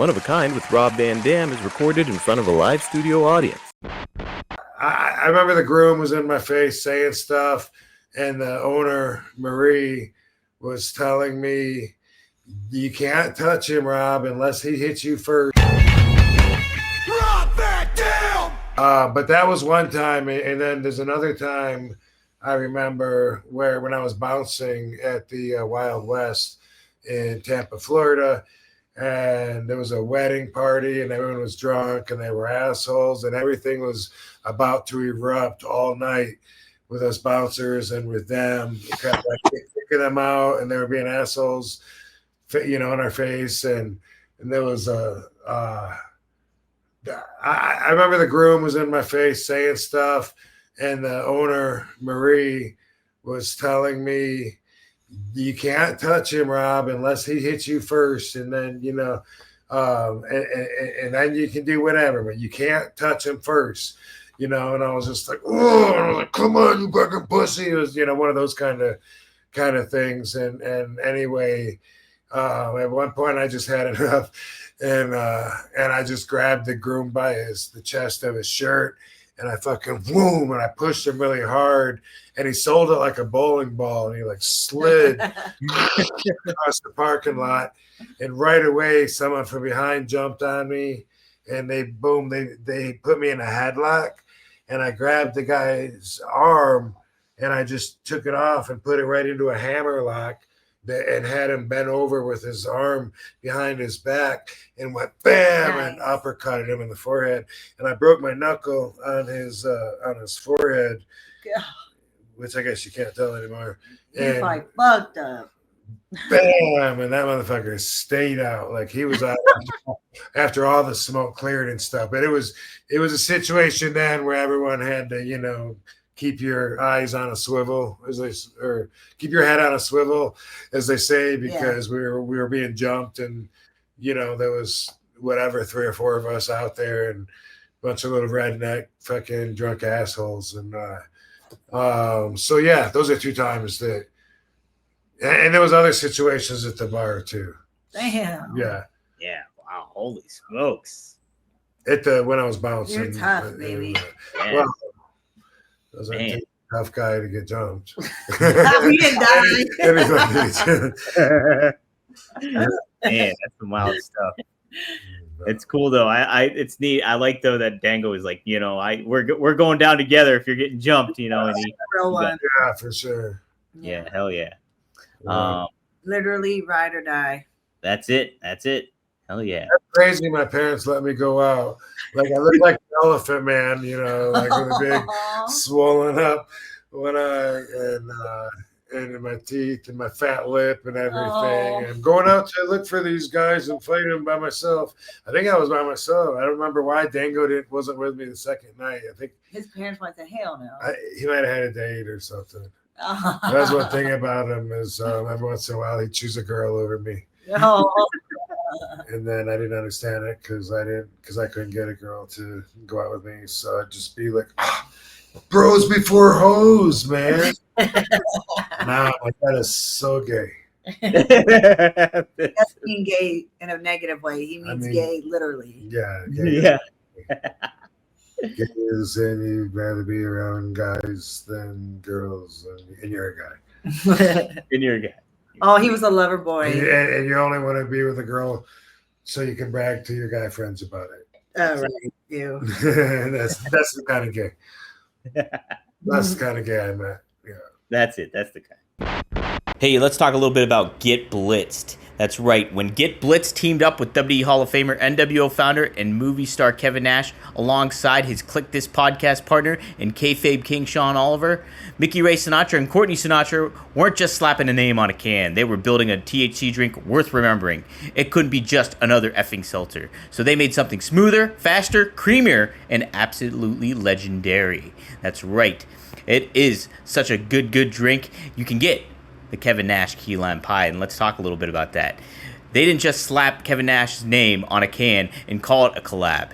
One of a Kind with Rob Van Dam is recorded in front of a live studio audience. I remember the groom was in my face saying stuff, and the owner, Marie, was telling me, you can't touch him, Rob, unless he hits you first. Rob Van Dam! But that was one time, and then there's another time I remember where when I was bouncing at the Wild West in Tampa, Florida, and there was a wedding party and everyone was drunk and they were assholes and everything was about to erupt all night with us bouncers and with them, kind of like kicking them out, and they were being assholes, in our face. And there was I remember the groom was in my face saying stuff, and the owner, Marie, was telling me, you can't touch him, Rob, unless he hits you first, and then and then you can do whatever, but you can't touch him first, And I was just like, oh, come on, you fucking pussy. It was, one of those kind of things. And anyway, at one point I just had enough, and I just grabbed the groom by the chest of his shirt, and I fucking boom, and I pushed him really hard, and he sold it like a bowling ball, and he like slid across the parking lot, and right away someone from behind jumped on me, and they put me in a headlock, and I grabbed the guy's arm, and I just took it off and put it right into a hammer lock, and had him bent over with his arm behind his back, and went bam, nice, and uppercutted him in the forehead, and I broke my knuckle on his forehead, which I guess you can't tell anymore. He's like fucked up. Bam, and that motherfucker stayed out, like he was out after all the smoke cleared and stuff. But it was a situation then where everyone had to keep your eyes on a swivel, or keep your head on a swivel, as they say, because we were being jumped, and there was 3 or 4 of us out there, and a bunch of little redneck fucking drunk assholes, and so yeah, those are 2 times that, and there was other situations at the bar too. Damn. Yeah. Wow. Holy smokes. When I was bouncing. You're tough, baby. Well, I was a tough guy to get jumped. We didn't die. Man, that's some wild stuff. It's cool though. It's neat. I like though that Dango is like, we're going down together if you're getting jumped, and real one. Yeah, for sure. Yeah, hell yeah. Literally ride or die. That's it. Hell yeah. That's crazy. My parents let me go out. Like I look like an elephant man, like with a big swollen up one eye, and my teeth and my fat lip and everything. And going out to look for these guys and fight them by myself. I think I was by myself. I don't remember why Dango wasn't with me the second night. I think his parents went to hell no. He might have had a date or something. That's one thing about him is every once in a while he'd choose a girl over me. And then I didn't understand it because I couldn't get a girl to go out with me. So I'd just be like, bros before hoes, man. Nah, that is so gay. That's being gay in a negative way. He means gay literally. Yeah. Yeah. Gays, and you'd rather be around guys than girls, and you're a guy. And you're a guy. Oh, he was a lover boy. And you only want to be with a girl so you can brag to your guy friends about it. Oh, right. You. that's the kind of gay. That's the kind of gay I met. Yeah. That's it. That's the kind. Hey, let's talk a little bit about Get Blitzed. That's right. When Get Blitzed teamed up with WWE Hall of Famer, NWO founder, and movie star Kevin Nash, alongside his Click This podcast partner and kayfabe king Sean Oliver, Mickey Ray Sinatra and Courtney Sinatra weren't just slapping a name on a can. They were building a THC drink worth remembering. It couldn't be just another effing seltzer. So they made something smoother, faster, creamier, and absolutely legendary. That's right. It is such a good drink. You can get the Kevin Nash Key Lime Pie, and let's talk a little bit about that. They didn't just slap Kevin Nash's name on a can and call it a collab.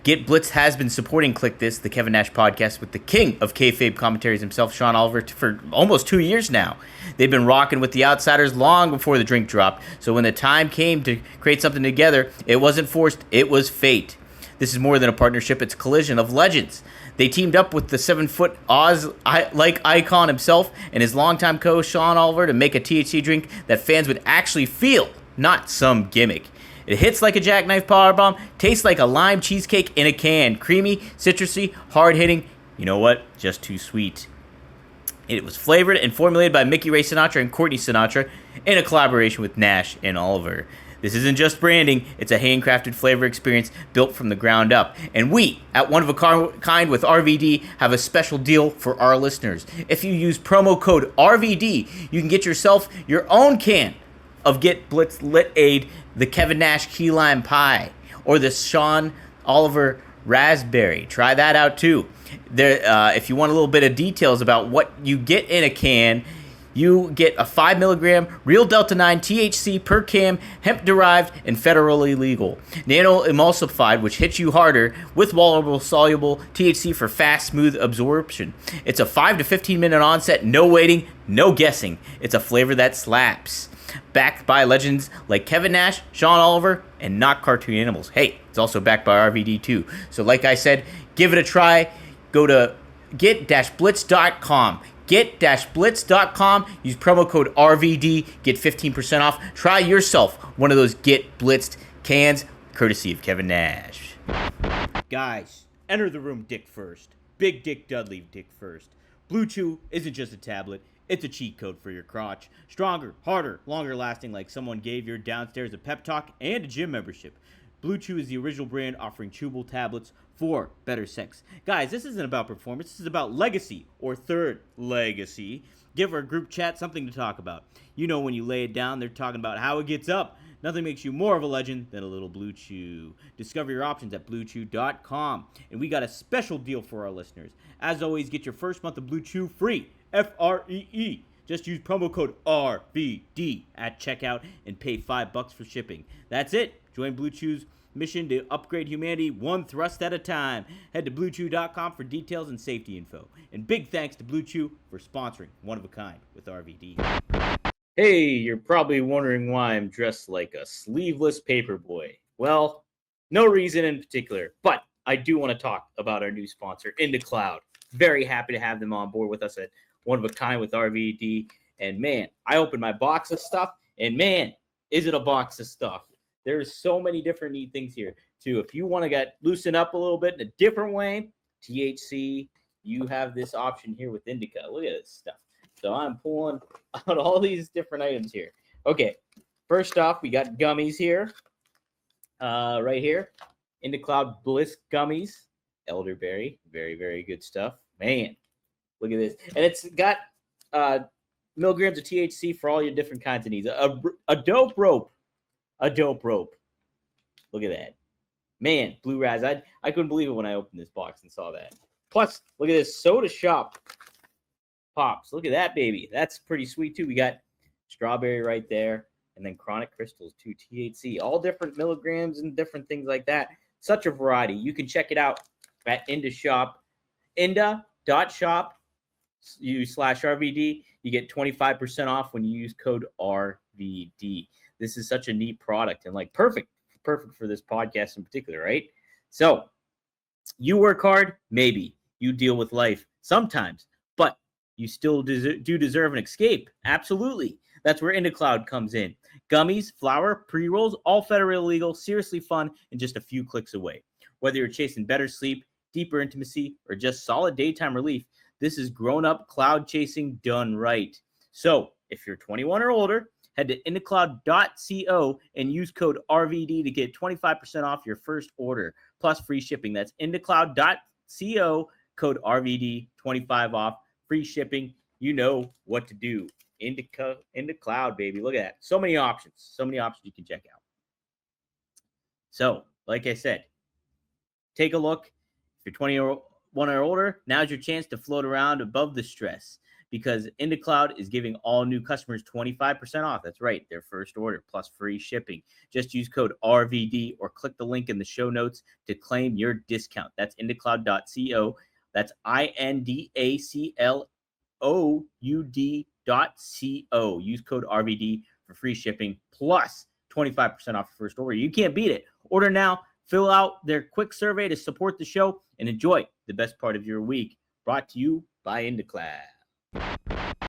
Get Blitz has been supporting Click This, the Kevin Nash podcast, with the king of kayfabe commentaries himself, Sean Oliver, for almost 2 years now. They've been rocking with the Outsiders long before the drink dropped, so when the time came to create something together, it wasn't forced, it was fate. This is more than a partnership, it's a collision of legends. They teamed up with the 7-foot Oz-like icon himself and his longtime co-host Sean Oliver to make a THC drink that fans would actually feel, not some gimmick. It hits like a jackknife powerbomb, tastes like a lime cheesecake in a can. Creamy, citrusy, hard-hitting. You know what? Just too sweet. It was flavored and formulated by Mickey Ray Sinatra and Courtney Sinatra in a collaboration with Nash and Oliver. This isn't just branding, it's a handcrafted flavor experience built from the ground up. And we, at One of a Kind with RVD, have a special deal for our listeners. If you use promo code RVD, you can get yourself your own can of Get Blitz Lit Aid, the Kevin Nash Key Lime Pie, or the Sean Oliver Raspberry. Try that out too. If you want a little bit of details about what you get in a can, you get a 5 milligram real Delta 9 THC per can, hemp-derived and federally legal. Nano-emulsified, which hits you harder, with soluble THC for fast, smooth absorption. It's a 5 to 15 minute onset, no waiting, no guessing. It's a flavor that slaps. Backed by legends like Kevin Nash, Sean Oliver, and not cartoon animals. Hey, it's also backed by RVD too. So like I said, give it a try. Go to get-blitz.com. Get-blitz.com. Use promo code RVD. Get 15% off. Try yourself one of those Get Blitzed cans, courtesy of Kevin Nash. Guys, enter the room dick first. Big Dick Dudley dick first. Blue Chew isn't just a tablet. It's a cheat code for your crotch. Stronger, harder, longer lasting, like someone gave your downstairs a pep talk and a gym membership. Blue Chew is the original brand offering chewable tablets for better sex. Guys, this isn't about performance. This is about legacy or third legacy. Give our group chat something to talk about. You know, when you lay it down, they're talking about how it gets up. Nothing makes you more of a legend than a little Blue Chew. Discover your options at BlueChew.com. And we got a special deal for our listeners. As always, get your first month of Blue Chew free. FREE. Just use promo code RVD at checkout and pay $5 for shipping. That's it. Join Blue Chew's mission to upgrade humanity one thrust at a time. Head to BlueChew.com for details and safety info. And big thanks to Blue Chew for sponsoring One of a Kind with RVD. Hey, you're probably wondering why I'm dressed like a sleeveless paperboy. Well, no reason in particular, but I do want to talk about our new sponsor, Incloud. Very happy to have them on board with us at One of a Kind with RVD. And man, I opened my box of stuff, and man, is it a box of stuff. There's so many different neat things here, too. If you want to get loosen up a little bit in a different way, THC, you have this option here with Indica. Look at this stuff. So I'm pulling out all these different items here. Okay, first off, we got gummies here. Right here. Incloud Bliss gummies. Elderberry. Very, very good stuff. Man, look at this. And it's got milligrams of THC for all your different kinds of needs. A dope rope. A dope rope. Look at that. Man, Blue Raz. I couldn't believe it when I opened this box and saw that. Plus, look at this Soda Shop Pops. Look at that, baby. That's pretty sweet, too. We got strawberry right there. And then chronic crystals, too. THC. All different milligrams and different things like that. Such a variety. You can check it out at Inda.shop. Inda.shop/RVD. You get 25% off when you use code RVD. This is such a neat product and like perfect for this podcast in particular, right? So you work hard, maybe you deal with life sometimes, but you still do deserve an escape. Absolutely. That's where Incloud comes in. Gummies, flour, pre-rolls, all federally legal, seriously fun, and just a few clicks away. Whether you're chasing better sleep, deeper intimacy, or just solid daytime relief, this is grown-up cloud chasing done right. So if you're 21 or older, head to Incloud.co and use code RVD to get 25% off your first order, plus free shipping. That's Incloud.co, code RVD, 25 off, free shipping. You know what to do. Incloud, baby. Look at that. So many options. So many options you can check out. So, like I said, take a look. If you're 21 or older, now's your chance to float around above the stress. because Incloud is giving all new customers 25% off. That's right, their first order plus free shipping. Just use code RVD or click the link in the show notes to claim your discount. That's Incloud.co. That's INDACLOUD.co. Use code RVD for free shipping plus 25% off your first order. You can't beat it. Order now. Fill out their quick survey to support the show and enjoy the best part of your week. Brought to you by Incloud.